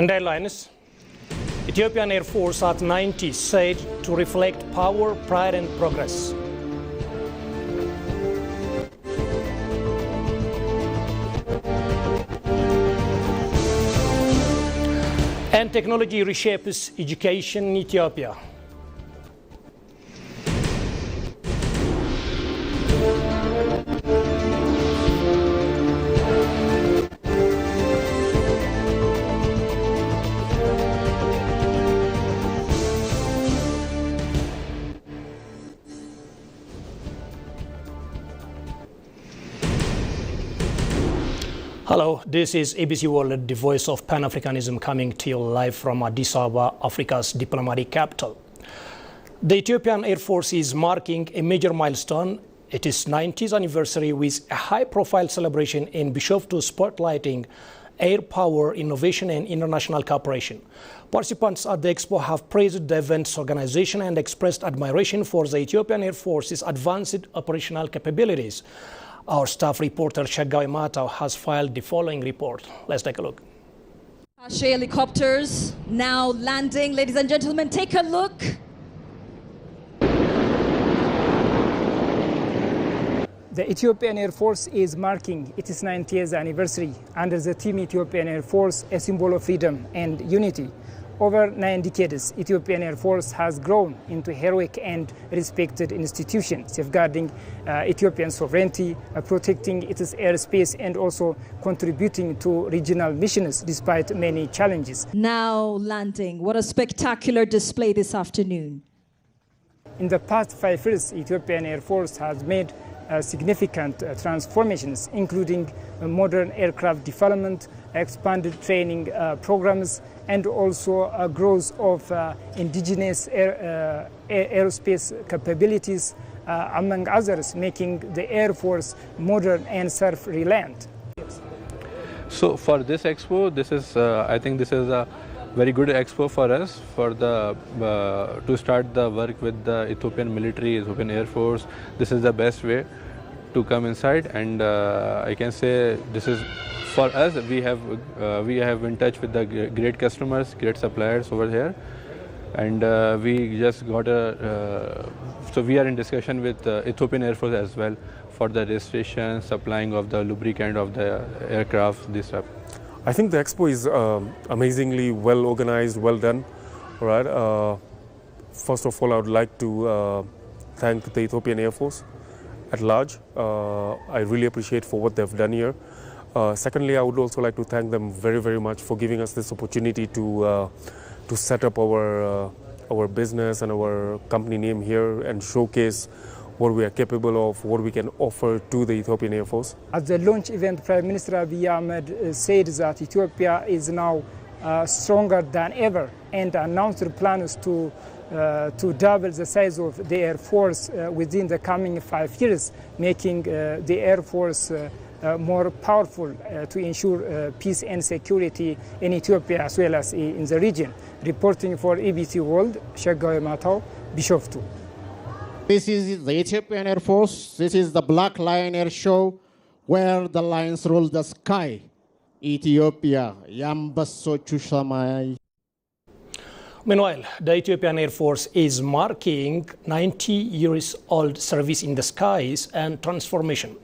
And airlines, Ethiopian Air Force at 90 said to reflect power, pride and progress. And technology reshapes education in Ethiopia. Hello, this is ABC World, the voice of Pan-Africanism, coming to you live from Addis Ababa, Africa's diplomatic capital. The Ethiopian Air Force is marking a major milestone. It is 90th anniversary with a high-profile celebration in Bishoftu spotlighting air power, innovation and international cooperation. Participants at the expo have praised the event's organization and expressed admiration for the Ethiopian Air Force's advanced operational capabilities. Our staff reporter Shagawi Matao has filed the following report. Let's take a look. Apache helicopters now landing. Ladies and gentlemen, take a look. The Ethiopian Air Force is marking its 90th anniversary under the Team Ethiopian Air Force, a symbol of freedom and unity. Over 9 decades, Ethiopian Air Force has grown into a heroic and respected institution, safeguarding Ethiopian sovereignty, protecting its airspace, and also contributing to regional missions despite many challenges. Now landing. What a spectacular display this afternoon. In the past 5 years, Ethiopian Air Force has made significant transformations, including modern aircraft development, expanded training programs, and also a growth of indigenous aerospace capabilities, among others, making the Air Force modern and self-reliant. So for this expo, this is I think this is a very good expo for us for the to start the work with the Ethiopian military, Ethiopian Air Force. This is the best way to come inside, and I can say this is for us. We have in touch with the great customers, great suppliers over here, and we just got so we are in discussion with Ethiopian Air Force as well for the registration, supplying of the lubricant of the aircraft, this stuff. I think the expo is amazingly well organized, well done. All right. First of all, I would like to thank the Ethiopian Air Force at large. I really appreciate for what they've done here. Secondly, I would also like to thank them very, very much for giving us this opportunity to set up our business and our company name here and showcase what we are capable of, what we can offer to the Ethiopian Air Force. At the launch event, Prime Minister Abiy Ahmed said that Ethiopia is now stronger than ever and announced plans to double the size of the Air Force within the coming 5 years, making the Air Force more powerful to ensure peace and security in Ethiopia as well as in the region. Reporting for ABC World, Shagawi Matao, Bishoftu. This is the Ethiopian Air Force. This is the Black Lion Air Show, where the lions rule the sky. Ethiopia, Yambasochu Samai. Meanwhile, the Ethiopian Air Force is marking 90 years old service in the skies and transformation.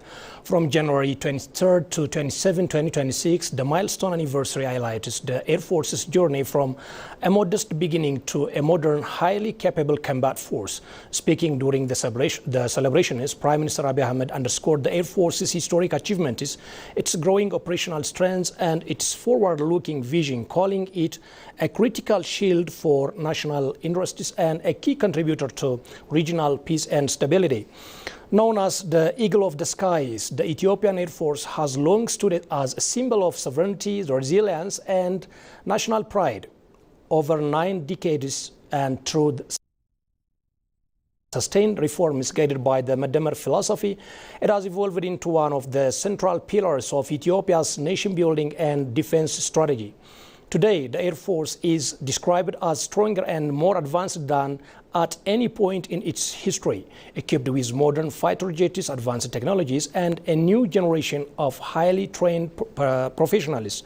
From January 23rd to 27, 2026, the milestone anniversary highlights the Air Force's journey from a modest beginning to a modern, highly capable combat force. Speaking during the celebrations, Prime Minister Abiy Ahmed underscored the Air Force's historic achievements, its growing operational strengths, and its forward-looking vision, calling it a critical shield for national interests and a key contributor to regional peace and stability. Known as the Eagle of the Skies, the Ethiopian Air Force has long stood as a symbol of sovereignty, resilience, and national pride. Over 9 decades and through sustained reforms guided by the Madamar philosophy, it has evolved into one of the central pillars of Ethiopia's nation-building and defense strategy. Today, the Air Force is described as stronger and more advanced than at any point in its history, equipped with modern fighter jets, advanced technologies, and a new generation of highly trained professionals.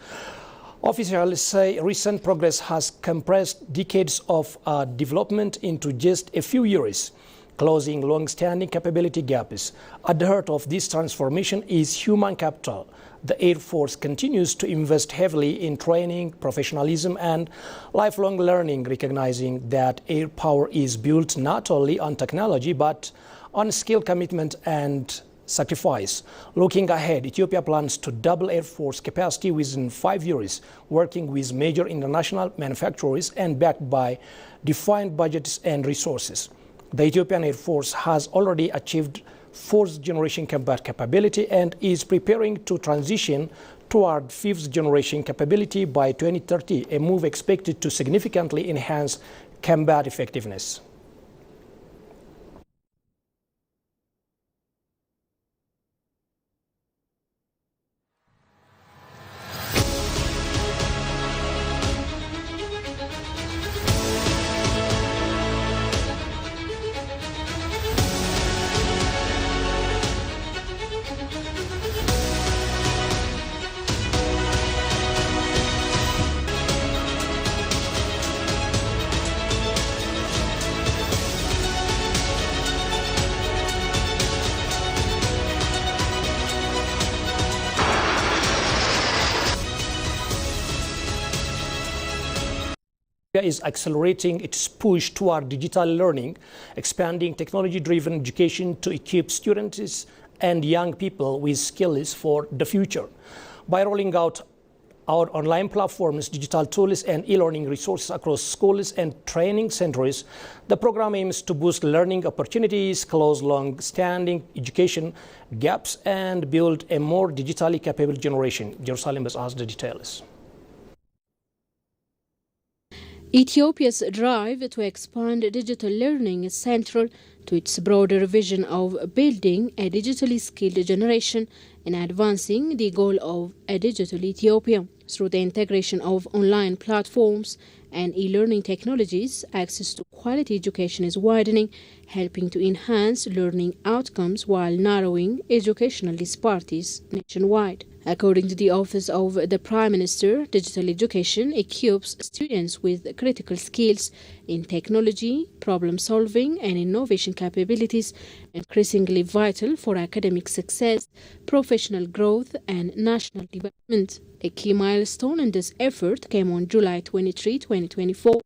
Officials say recent progress has compressed decades of development into just a few years, closing long-standing capability gaps. At the heart of this transformation is human capital. The Air Force continues to invest heavily in training, professionalism, and lifelong learning, recognizing that air power is built not only on technology but on skill, commitment, and sacrifice. Looking ahead, Ethiopia plans to double Air Force capacity within 5 years, working with major international manufacturers and backed by defined budgets and resources. The Ethiopian Air Force has already achieved fourth-generation combat capability and is preparing to transition toward fifth-generation capability by 2030, a move expected to significantly enhance combat effectiveness. Is accelerating its push toward digital learning, expanding technology-driven education to equip students and young people with skills for the future. By rolling out our online platforms, digital tools, and e-learning resources across schools and training centers, the program aims to boost learning opportunities, close long-standing education gaps, and build a more digitally capable generation. Jerusalem has asked the details. Ethiopia's drive to expand digital learning is central to its broader vision of building a digitally skilled generation and advancing the goal of a digital Ethiopia. Through the integration of online platforms and e-learning technologies, access to quality education is widening, helping to enhance learning outcomes while narrowing educational disparities nationwide. According to the Office of the Prime Minister, digital education equips students with critical skills in technology, problem solving, and innovation capabilities, increasingly vital for academic success, professional growth, and national development. A key milestone in this effort came on July 23, 2024,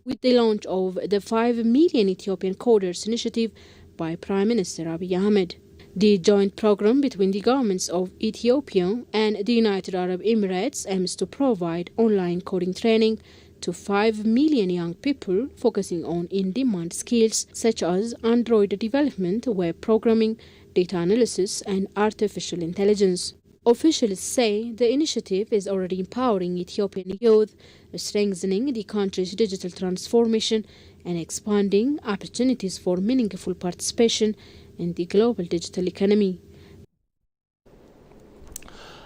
with the launch of the 5 Million Ethiopian Coders initiative by Prime Minister Abiy Ahmed. The joint program between the governments of Ethiopia and the United Arab Emirates aims to provide online coding training to 5 million young people, focusing on in-demand skills such as Android development, web programming, data analysis, and artificial intelligence. Officials say the initiative is already empowering Ethiopian youth, strengthening the country's digital transformation, and expanding opportunities for meaningful participation in the global digital economy.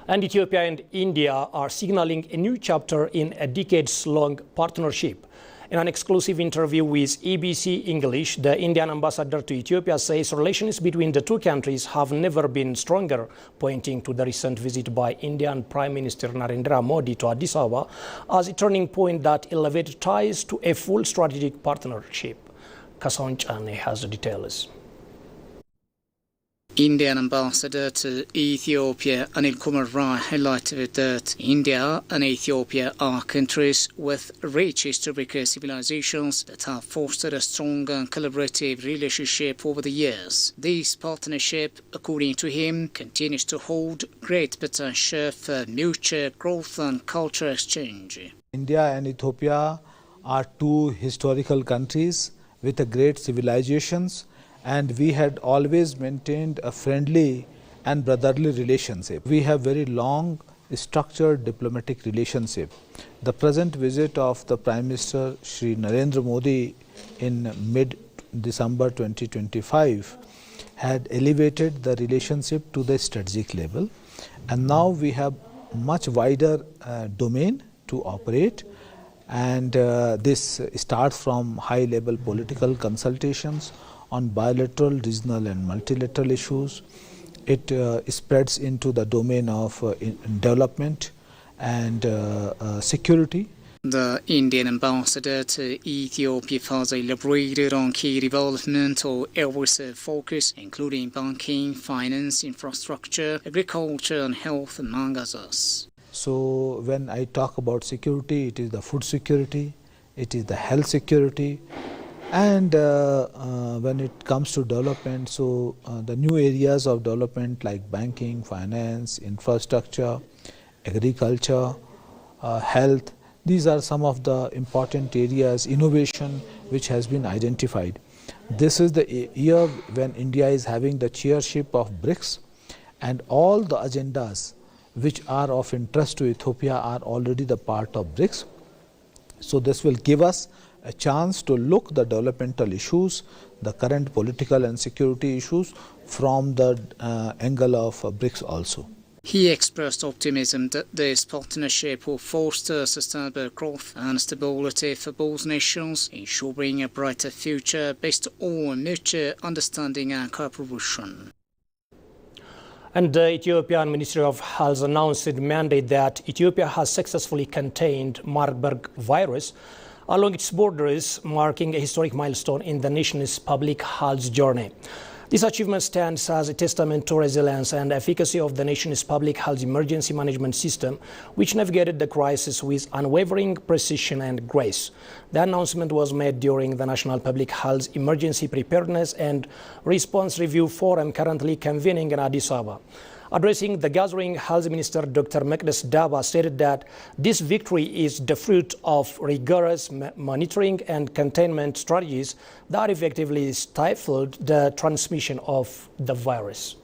And Ethiopia and India are signaling a new chapter in a decades-long partnership. In an exclusive interview with EBC English, the Indian ambassador to Ethiopia says relations between the two countries have never been stronger, pointing to the recent visit by Indian Prime Minister Narendra Modi to Addis Ababa as a turning point that elevated ties to a full strategic partnership. Kasaon Chane has the details. Indian ambassador to Ethiopia Anil Kumar Rai highlighted that India and Ethiopia are countries with rich historical civilizations that have fostered a strong and collaborative relationship over the years. This partnership, according to him, continues to hold great potential for mutual growth and cultural exchange. India and Ethiopia are two historical countries with great civilizations, and we had always maintained a friendly and brotherly relationship. We have very long structured diplomatic relationship. The present visit of the Prime Minister Shri Narendra Modi in mid-December 2025 had elevated the relationship to the strategic level, and now we have much wider domain to operate, and this starts from high-level political consultations on bilateral, regional and multilateral issues. It spreads into the domain of development and security. The Indian ambassador to Ethiopia further elaborated on key developmental areas of focus, including banking, finance, infrastructure, agriculture, and health, among others. So when I talk about security, it is the food security, it is the health security, and when it comes to development, so the new areas of development like banking, finance, infrastructure, agriculture, health, these are some of the important areas, innovation, which has been identified. This is the year when India is having the chairship of BRICS, and all the agendas which are of interest to Ethiopia are already the part of BRICS. So this will give us a chance to look the developmental issues, the current political and security issues from the angle of BRICS also. He expressed optimism that this partnership will foster sustainable growth and stability for both nations, ensuring a brighter future based on mutual understanding and cooperation. And the Ethiopian Ministry of Health announced its mandate that Ethiopia has successfully contained Marburg virus along its borders, marking a historic milestone in the nation's public health journey. This achievement stands as a testament to resilience and efficacy of the nation's public health emergency management system, which navigated the crisis with unwavering precision and grace. The announcement was made during the National Public Health Emergency Preparedness and Response Review Forum currently convening in Addis Ababa. Addressing the gathering, Health Minister Dr. Mekdes Daba stated that this victory is the fruit of rigorous monitoring and containment strategies that effectively stifled the transmission of the virus.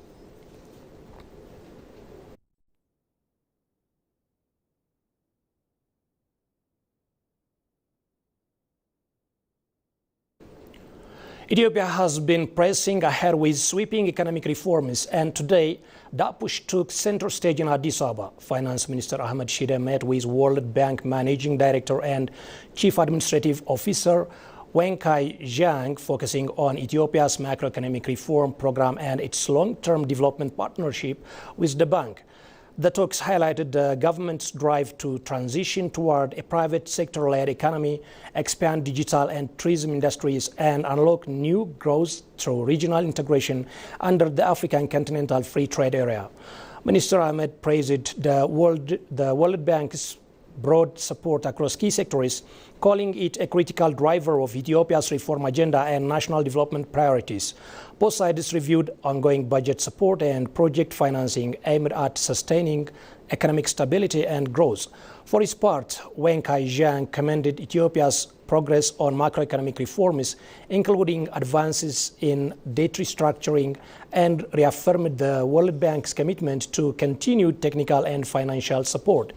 Ethiopia has been pressing ahead with sweeping economic reforms, and today that push took center stage in Addis Ababa. Finance Minister Ahmed Shide met with World Bank Managing Director and Chief Administrative Officer Wenkai Zhang, focusing on Ethiopia's macroeconomic reform program and its long-term development partnership with the bank. The talks highlighted the government's drive to transition toward a private sector-led economy, expand digital and tourism industries, and unlock new growth through regional integration under the African Continental Free Trade Area. Minister Ahmed praised the World Bank's broad support across key sectors, calling it a critical driver of Ethiopia's reform agenda and national development priorities. Both sides reviewed ongoing budget support and project financing aimed at sustaining economic stability and growth. For his part, Wenkai Zhang commended Ethiopia's progress on macroeconomic reforms, including advances in debt restructuring, and reaffirmed the World Bank's commitment to continued technical and financial support.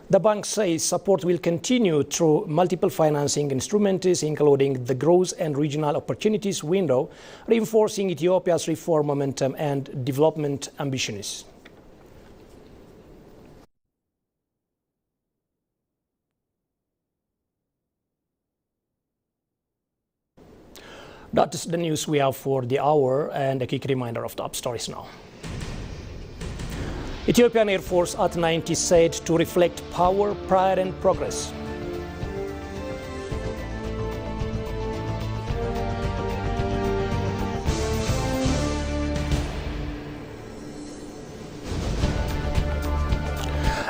The bank says support will continue through multiple financing instruments, including the Growth and Regional Opportunities window, reinforcing Ethiopia's reform momentum and development ambitions. That is the news we have for the hour, and a quick reminder of top stories now. Ethiopian Air Force at 90 said to reflect power, pride and progress.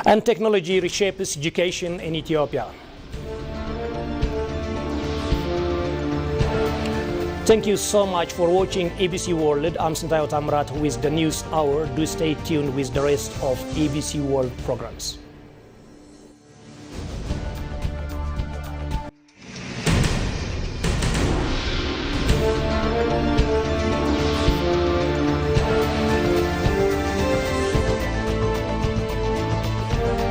And technology reshapes education in Ethiopia. Thank you so much for watching ABC World. I'm Sintayo Tamrat with the News Hour. Do stay tuned with the rest of ABC World programs.